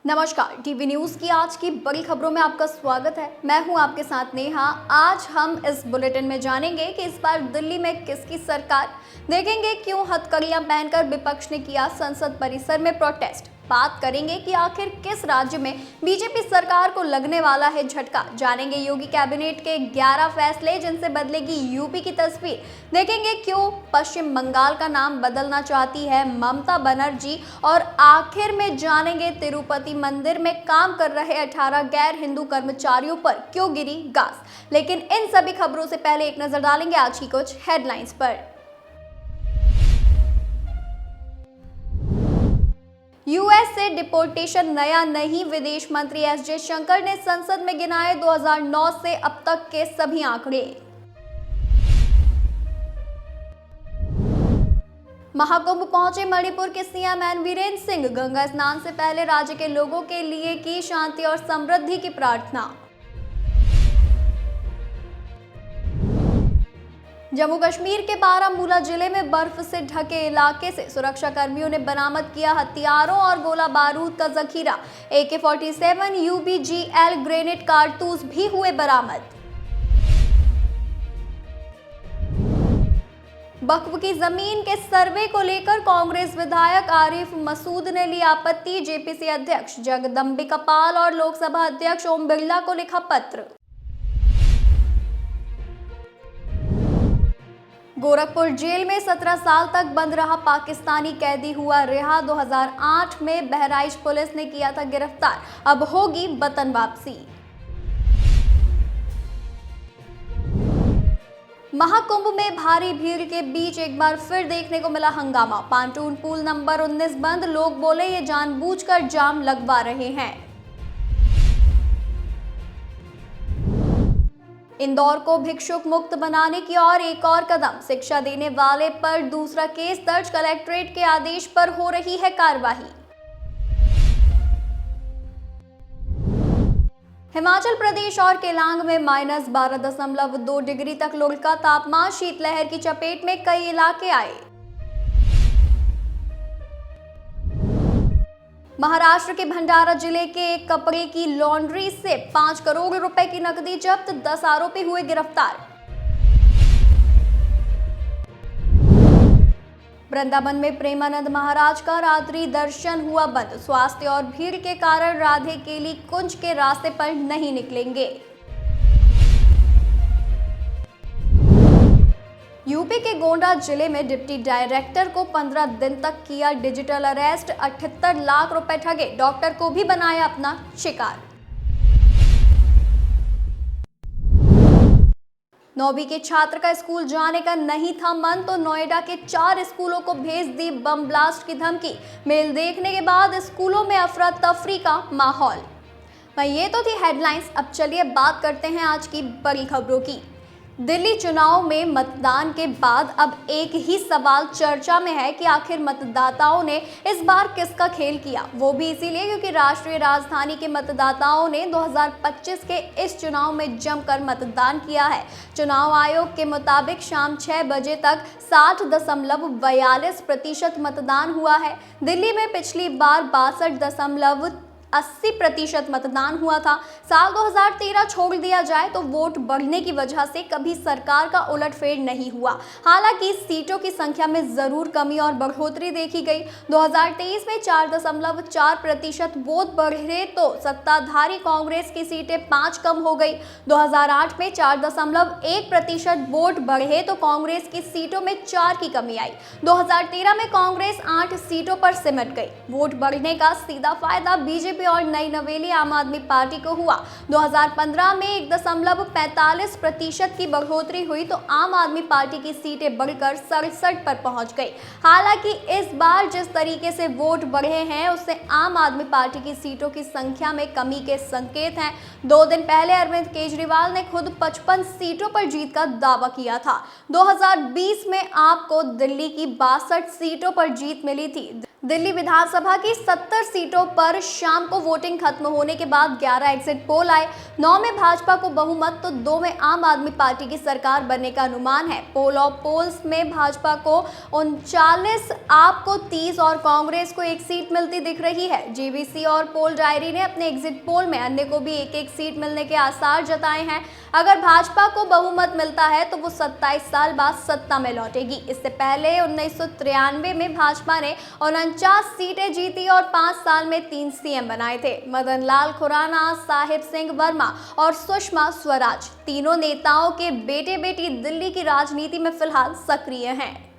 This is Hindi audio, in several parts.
नमस्कार, टीवी न्यूज की आज की बड़ी खबरों में आपका स्वागत है। मैं हूं आपके साथ नेहा। आज हम इस बुलेटिन में जानेंगे कि इस बार दिल्ली में किसकी सरकार, देखेंगे क्यों हथकड़ियां पहनकर विपक्ष ने किया संसद परिसर में प्रोटेस्ट। बात करेंगे कि आखिर किस राज्य में बीजेपी सरकार को लगने वाला है झटका। जानेंगे योगी कैबिनेट के 11 फैसले जिनसे बदलेगी यूपी की तस्वीर। देखेंगे क्यों पश्चिम बंगाल का नाम बदलना चाहती है ममता बनर्जी। और आखिर में जानेंगे तिरुपति मंदिर में काम कर रहे 18 गैर हिंदू कर्मचारियों पर क्यों गिरी गाज। लेकिन इन सभी खबरों से पहले एक नजर डालेंगे आज की कुछ हेडलाइंस पर। यूएस से डिपोर्टेशन नया नहीं, विदेश मंत्री एस जयशंकर ने संसद में गिनाए 2009 से अब तक के सभी आंकड़े। महाकुंभ पहुंचे मणिपुर के सीएम एन वीरेंद्र सिंह, गंगा स्नान से पहले राज्य के लोगों के लिए की शांति और समृद्धि की प्रार्थना। जम्मू कश्मीर के बारामूला जिले में बर्फ से ढके इलाके से सुरक्षा कर्मियों ने बरामद किया हथियारों और गोला बारूद का जखीरा। AK-47 UBGL ग्रेनेड कारतूस भी हुए बरामद। वक्फ की जमीन के सर्वे को लेकर कांग्रेस विधायक आरिफ मसूद ने ली आपत्ति। जेपीसी अध्यक्ष जगदम्बिका पाल और लोकसभा अध्यक्ष ओम बिरला को लिखा पत्र। गोरखपुर जेल में 17 साल तक बंद रहा पाकिस्तानी कैदी हुआ रिहा। 2008 में बहराइच पुलिस ने किया था गिरफ्तार, अब होगी वतन वापसी। महाकुंभ में भारी भीड़ के बीच एक बार फिर देखने को मिला हंगामा। पांटून पुल नंबर 19 बंद, लोग बोले ये जानबूझकर जाम लगवा रहे हैं। इंदौर को भिक्षुक मुक्त बनाने की और एक और कदम, शिक्षा देने वाले पर दूसरा केस दर्ज, कलेक्ट्रेट के आदेश पर हो रही है कार्रवाई। हिमाचल प्रदेश और केलांग में -12.2 डिग्री तक लुढ़का तापमान, शीतलहर की चपेट में कई इलाके आए। महाराष्ट्र के भंडारा जिले के एक कपड़े की लॉन्ड्री से 5 करोड़ रुपए की नकदी जब्त, 10 आरोपी हुए गिरफ्तार। वृंदावन में प्रेमानंद महाराज का रात्रि दर्शन हुआ बंद, स्वास्थ्य और भीड़ के कारण राधे केली कुंज के रास्ते पर नहीं निकलेंगे। यूपी के गोंडा जिले में डिप्टी डायरेक्टर को 15 दिन तक किया डिजिटल अरेस्ट, 78 लाख रुपए ठगे, डॉक्टर को भी बनाया अपना शिकार। 9वीं के छात्र का स्कूल जाने का नहीं था मन तो नोएडा के 4 स्कूलों को भेज दी बम ब्लास्ट की धमकी। मेल देखने के बाद स्कूलों में अफरा तफरी का माहौल। ये तो थी हेडलाइंस। अब चलिए बात करते हैं आज की बड़ी खबरों की। दिल्ली चुनाव में मतदान के बाद अब एक ही सवाल चर्चा में है कि आखिर मतदाताओं ने इस बार किसका खेल किया। वो भी इसीलिए क्योंकि राष्ट्रीय राजधानी के मतदाताओं ने 2025 के इस चुनाव में जमकर मतदान किया है। चुनाव आयोग के मुताबिक शाम 6 बजे तक 60.42% मतदान हुआ है। दिल्ली में पिछली बार 62.80% मतदान हुआ था। साल 2013 छोड़ दिया जाए तो वोट बढ़ने की वजह से कभी सरकार का उलटफेर नहीं हुआ। हालांकि सीटों की संख्या में जरूर कमी और बढ़ोतरी देखी गई। 2023 में 4.4% वोट बढ़े तो सत्ताधारी कांग्रेस की सीटें 5 कम हो गई। 2008 में 4.1% वोट बढ़े तो कांग्रेस की सीटों में 4 की कमी आई। 2013 में कांग्रेस 8 सीटों पर सिमट गई। वोट बढ़ने का सीधा फायदा बीजेपी और नई नवेली आम आदमी पार्टी को हुआ। 2015 में 1.45% की बढ़ोतरी हुई तो आम आदमी पार्टी की सीटें बढ़कर 67 पर पहुंच गई। हालांकि इस बार जिस तरीके से वोट बढ़े हैं उससे आम आदमी पार्टी की सीटों की संख्या में कमी के संकेत हैं। 2 दिन पहले अरविंद केजरीवाल ने खुद 55 सीटों पर जीत का दावा किया था। 2020 में आपको दिल्ली की 62 सीटों पर जीत मिली थी। दिल्ली विधानसभा की 70 सीटों पर शाम को वोटिंग खत्म होने के बाद 11 एग्जिट पोल आए। 9 में भाजपा को बहुमत तो 2 में आम आदमी पार्टी की सरकार बनने का अनुमान है। पोल ऑफ पोल्स में भाजपा को 39, आप को 30 और कांग्रेस को 1 सीट मिलती दिख रही है। जेवीसी और पोल डायरी ने अपने एग्जिट पोल में अन्य को भी 1-1 सीट मिलने के आसार जताए हैं। अगर भाजपा को बहुमत मिलता है तो वो 27 साल बाद सत्ता में लौटेगी। इससे पहले 1993 में भाजपा ने 49 सीटें जीती और 5 साल में 3 सीएम बनाए थे। मदन लाल खुराना, साहिब सिंह वर्मा और सुषमा स्वराज तीनों नेताओं के बेटे बेटी दिल्ली की राजनीति में फिलहाल सक्रिय हैं।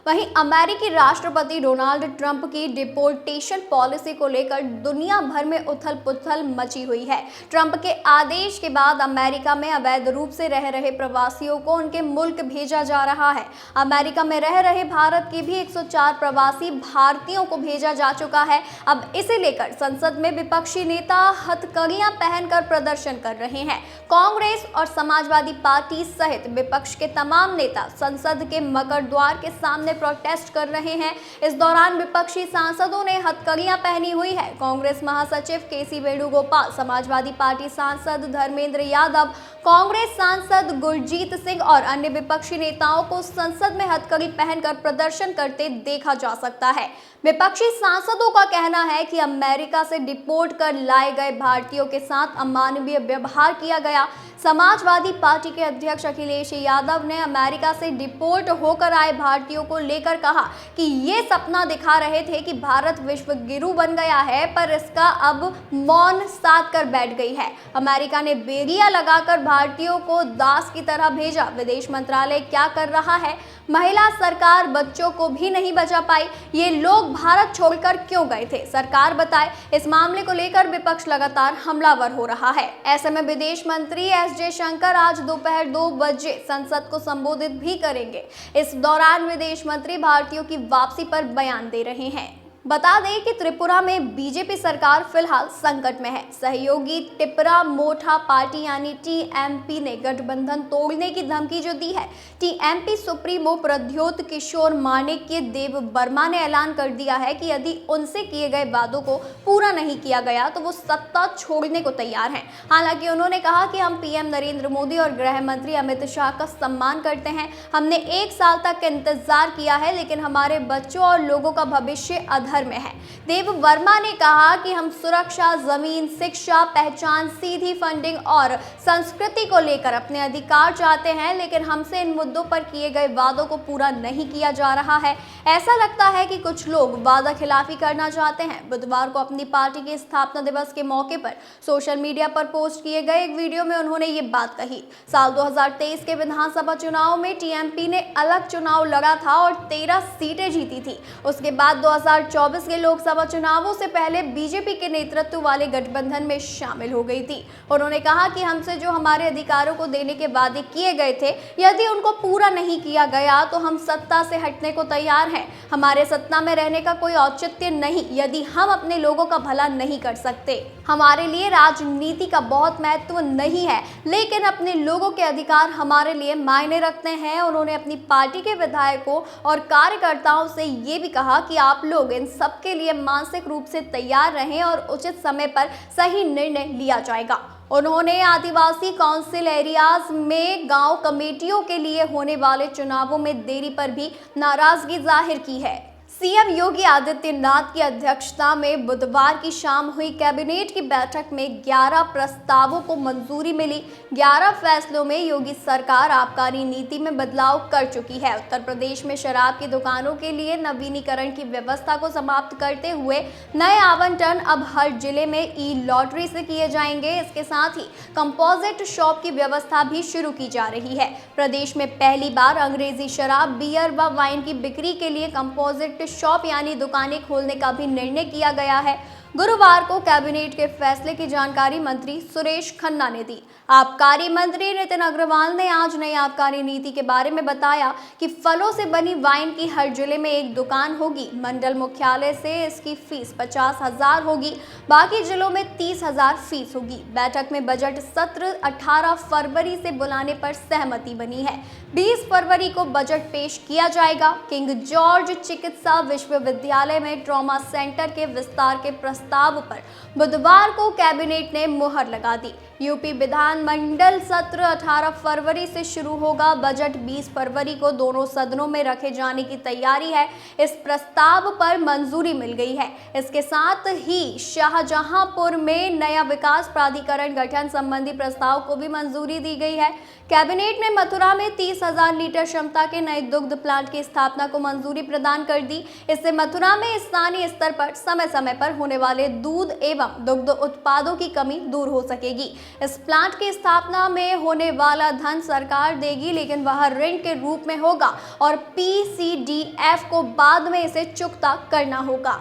वहीं अमेरिकी राष्ट्रपति डोनाल्ड ट्रंप की डिपोर्टेशन पॉलिसी को लेकर दुनिया भर में उथल पुथल मची हुई है। ट्रंप के आदेश के बाद अमेरिका में अवैध रूप से रह रहे प्रवासियों को उनके मुल्क भेजा जा रहा है। अमेरिका में रह रहे भारत के भी 104 प्रवासी भारतीयों को भेजा जा चुका है। अब इसे लेकर संसद में विपक्षी नेता हथकड़ियां पहनकर प्रदर्शन कर रहे हैं। कांग्रेस और समाजवादी पार्टी सहित विपक्ष के तमाम नेता संसद के मकर द्वार के सामने प्रोटेस्ट कर रहे हैं। इस दौरान विपक्षी सांसदों ने हथकड़ियां पहनी हुई है। कांग्रेस महासचिव केसी वेणुगोपाल, समाजवादी पार्टी सांसद धर्मेंद्र यादव, कांग्रेस सांसद गुरजीत सिंह और अन्य विपक्षी नेताओं को संसद में हथकड़ी पहनकर प्रदर्शन करते देखा जा सकता है। विपक्षी सांसदों का कहना है कि अमेरिका से डिपोर्ट कर लाए गए भारतीयों के साथ अमानवीय व्यवहार किया गया। समाजवादी पार्टी के अध्यक्ष अखिलेश यादव ने अमेरिका से डिपोर्ट होकर आए भारतीयों को लेकर कहा कि ये सपना दिखा रहे थे कि भारत विश्व गुरु बन गया है, पर इसका अब मौन साध कर बैठ गई है। अमेरिका ने बेड़ियां लगाकर भारतीयों को दास की तरह भेजा। विदेश मंत्रालय क्या कर रहा है? महिला सरकार बच्चों को भी नहीं बचा पाई। ये लोग भारत छोड़कर क्यों गए थे? सरकार बताए। इस मामले को लेकर विपक्ष लगातार हमलावर हो रहा है। ऐसे में विदेश मंत्री एस जयशंकर आज दोपहर 2 बजे संसद को संबोधित भी करेंगे। इस दौरान विदेश मंत्री भारतीयों की वापसी पर बयान दे रहे हैं। बता दें कि त्रिपुरा में बीजेपी सरकार फिलहाल संकट में है। सहयोगी त्रिपुरा मोर्चा पार्टी यानी टीएमपी ने गठबंधन तोड़ने की धमकी जो दी है। टीएमपी सुप्रीमो प्रद्योत किशोर माणिक्य देव वर्मा ने ऐलान कर दिया है कि यदि उनसे किए गए वादों को पूरा नहीं किया गया तो वो सत्ता छोड़ने को तैयार हैं। हालांकि उन्होंने कहा कि हम पीएम नरेंद्र मोदी और गृह मंत्री अमित शाह का सम्मान करते हैं। हमने 1 साल तक इंतजार किया है, लेकिन हमारे बच्चों और लोगों का भविष्य में है। देव वर्मा ने कहा कि हम सुरक्षा, जमीन, शिक्षा, पहचान, सीधी फंडिंग और संस्कृति को लेकर अपने अधिकार चाहते हैं, लेकिन हमसे इन मुद्दों पर किए गए वादों को पूरा नहीं किया जा रहा है। ऐसा लगता है कि कुछ लोग वादा खिलाफी करना चाहते हैं। बुधवार को अपनी पार्टी के स्थापना दिवस के मौके पर सोशल मीडिया पर पोस्ट किए गए एक वीडियो में उन्होंने ये बात कही। साल 2023 के विधानसभा चुनाव में टीएमपी ने अलग चुनाव लड़ा था और 13 सीटें जीती थी। उसके बाद 2024 के लोकसभा चुनावों से पहले बीजेपी के नेतृत्व वाले गठबंधन में शामिल हो गई थी। उन्होंने कहा कि हमसे जो हमारे अधिकारों को देने के वादे किए गए थे, यदि उनको पूरा नहीं किया गया तो हम सत्ता से हटने को तैयार हैं। हमारे सत्ता में रहने का कोई औचित्य नहीं यदि हम अपने लोगों का भला नहीं कर सकते। हमारे लिए राजनीति का बहुत महत्व नहीं है, लेकिन अपने लोगों के अधिकार हमारे लिए मायने रखते हैं। उन्होंने अपनी पार्टी के विधायकों और कार्यकर्ताओं से ये भी कहा कि आप लोग इन सबके लिए मानसिक रूप से तैयार रहें और उचित समय पर सही निर्णय लिया जाएगा। उन्होंने आदिवासी काउंसिल एरियाज में गांव कमेटियों के लिए होने वाले चुनावों में देरी पर भी नाराजगी जाहिर की है। सीएम योगी आदित्यनाथ की अध्यक्षता में बुधवार की शाम हुई कैबिनेट की बैठक में 11 प्रस्तावों को मंजूरी मिली। 11 फैसलों में योगी सरकार आबकारी नीति में बदलाव कर चुकी है। उत्तर प्रदेश में शराब की दुकानों के लिए नवीनीकरण की व्यवस्था को समाप्त करते हुए नए आवंटन अब हर जिले में ई लॉटरी से किए जाएंगे। इसके साथ ही कंपोजिट शॉप की व्यवस्था भी शुरू की जा रही है। प्रदेश में पहली बार अंग्रेजी शराब, बियर व वाइन की बिक्री के लिए कंपोजिट शॉप यानी दुकानें खोलने का भी निर्णय किया गया है। गुरुवार को कैबिनेट के फैसले की जानकारी मंत्री सुरेश खन्ना ने दी। आबकारी मंत्री नितिन अग्रवाल ने आज नई आबकारी नीति के बारे में बताया कि फलों से बनी वाइन की हर जिले में एक दुकान होगी। मंडल मुख्यालय से इसकी फीस 50,000 होगी, बाकी जिलों में 30,000 फीस होगी। बैठक में बजट सत्र 18 फरवरी से बुलाने पर सहमति बनी है। 20 फरवरी को बजट पेश किया जाएगा। किंग जॉर्ज चिकित्सा विश्वविद्यालय में ट्रॉमा सेंटर के विस्तार के प्रस्ताव पर बुधवार को कैबिनेट ने मुहर लगा दी। यूपी विधानमंडल सत्र 18 फरवरी से शुरू होगा। बजट 20 फरवरी को दोनों सदनों में रखे जाने की तैयारी है। इस प्रस्ताव पर मंजूरी मिल गई है। इसके साथ ही शाहजहांपुर में नया विकास प्राधिकरण गठन संबंधी प्रस्ताव को भी मंजूरी दी गई है। कैबिनेट ने मथुरा में 30,000 लीटर क्षमता के नए दुग्ध प्लांट की स्थापना को मंजूरी प्रदान कर दी। इससे मथुरा में स्थानीय स्तर पर समय समय पर होने वाले दूध एवं दुग्ध उत्पादों की कमी दूर हो सकेगी। इस प्लांट की स्थापना में होने वाला धन सरकार देगी, लेकिन वह ऋण के रूप में होगा और PCDF को बाद में इसे चुकता करना होगा।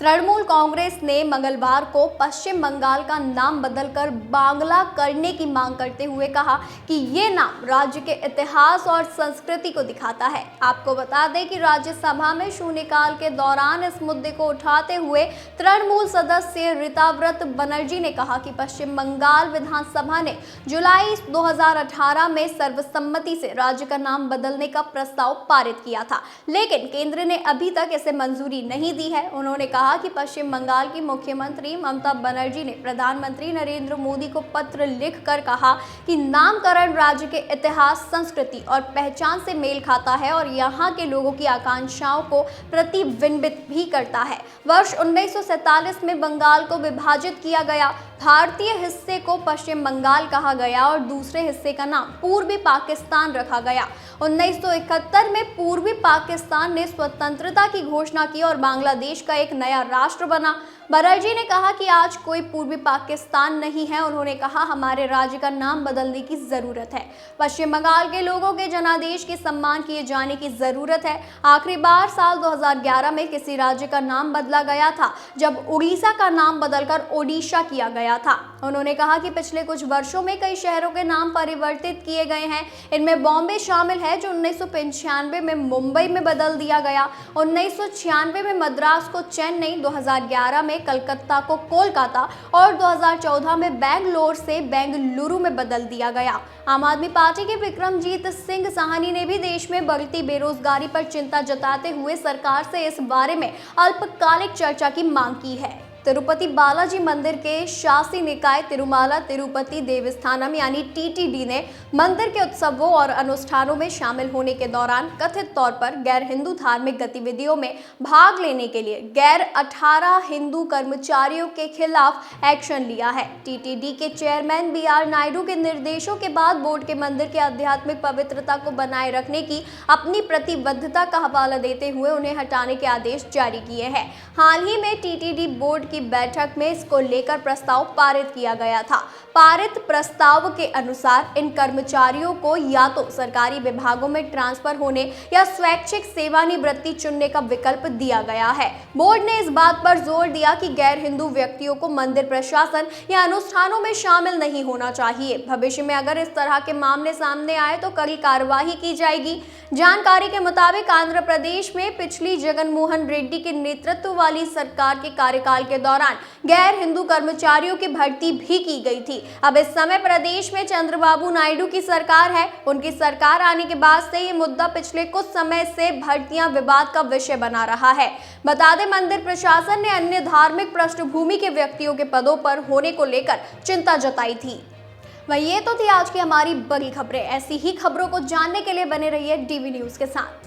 तृणमूल कांग्रेस ने मंगलवार को पश्चिम बंगाल का नाम बदलकर बांग्ला करने की मांग करते हुए कहा कि ये नाम राज्य के इतिहास और संस्कृति को दिखाता है। आपको बता दें कि राज्यसभा में शून्यकाल के दौरान इस मुद्दे को उठाते हुए तृणमूल सदस्य ऋताव्रत बनर्जी ने कहा कि पश्चिम बंगाल विधानसभा ने जुलाई 2018 में सर्वसम्मति से राज्य का नाम बदलने का प्रस्ताव पारित किया था, लेकिन केंद्र ने अभी तक इसे मंजूरी नहीं दी है। उन्होंने कहा कि पश्चिम बंगाल की मुख्यमंत्री ममता बनर्जी ने प्रधानमंत्री नरेंद्र मोदी को पत्र लिखकर कहा कि नामकरण राज्य के इतिहास, संस्कृति और पहचान से मेल खाता है और यहाँ के लोगों की आकांक्षाओं को प्रतिबिंबित भी करता है। वर्ष 1947 में बंगाल को विभाजित किया गया। भारतीय हिस्से को पश्चिम बंगाल कहा गया और दूसरे हिस्से का नाम पूर्वी पाकिस्तान रखा गया। 1971 में पूर्वी पाकिस्तान ने स्वतंत्रता की घोषणा की और बांग्लादेश का एक नया राष्ट्र बना। बनर्जी ने कहा कि आज कोई पूर्वी पाकिस्तान नहीं है। उन्होंने कहा, हमारे राज्य का नाम बदलने की जरूरत है। पश्चिम बंगाल के लोगों के जनादेश के सम्मान किए जाने की जरूरत है। आखिरी बार साल 2011 में किसी राज्य का नाम बदला गया था, जब उड़ीसा का नाम बदलकर ओडिशा किया गया था। उन्होंने कहा कि पिछले कुछ वर्षों में कई शहरों के नाम परिवर्तित किए गए हैं। इनमें बॉम्बे शामिल है, जो 1995 में मुंबई में बदल दिया गया। 1996 में मद्रास को चेन्नई, 2011 में कलकत्ता को कोलकाता और 2014 में बेंगलोर से बेंगलुरु में बदल दिया गया। आम आदमी पार्टी के विक्रमजीत सिंह साहनी ने भी देश में बढ़ती बेरोजगारी पर चिंता जताते हुए सरकार से इस बारे में अल्पकालिक चर्चा की मांग की है। तिरुपति बालाजी मंदिर के शासी निकाय तिरुमाला तिरुपति देवस्थानम यानी TTD ने मंदिर के उत्सवों और अनुष्ठानों में शामिल होने के दौरान कथित तौर पर गैर हिंदू धार्मिक गतिविधियों में भाग लेने के लिए गैर 18 हिंदू कर्मचारियों के खिलाफ एक्शन लिया है। TTD के चेयरमैन BR नायडू के निर्देशों के बाद बोर्ड के मंदिर के आध्यात्मिक पवित्रता को बनाए रखने की अपनी प्रतिबद्धता का हवाला देते हुए उन्हें हटाने के आदेश जारी किए हैं। हाल ही में TTD बोर्ड बैठक में इसको लेकर प्रस्ताव पारित किया गया था। पारित प्रस्ताव के अनुसार इन कर्मचारियों को या तो सरकारी विभागों में ट्रांसफर होने या स्वैच्छिक सेवानिवृत्ति चुनने का विकल्प दिया गया है। बोर्ड ने इस बात पर जोर दिया कि गैर हिंदू व्यक्तियों को मंदिर प्रशासन या अनुष्ठानों में शामिल नहीं होना चाहिए। भविष्य में अगर इस तरह के मामले सामने आए तो कड़ी कार्रवाई की जाएगी। जानकारी के मुताबिक आंध्र प्रदेश में पिछली जगन मोहन रेड्डी के नेतृत्व वाली सरकार के कार्यकाल के दौरान गैर हिंदू कर्मचारियों की भर्ती भी की गई थी। अब इस समय प्रदेश में चंद्रबाबू नायडू की सरकार है। उनकी सरकार आने के बाद से ये मुद्दा पिछले कुछ समय से भर्तियां विवाद का विषय बना रहा है। बता दें, मंदिर प्रशासन ने अन्य धार्मिक पृष्ठभूमि के व्यक्तियों के पदों पर होने को लेकर चिंता जताई थी। वही ये तो थी आज की हमारी बड़ी खबरें। ऐसी ही खबरों को जानने के लिए बने रहिए DV न्यूज के साथ।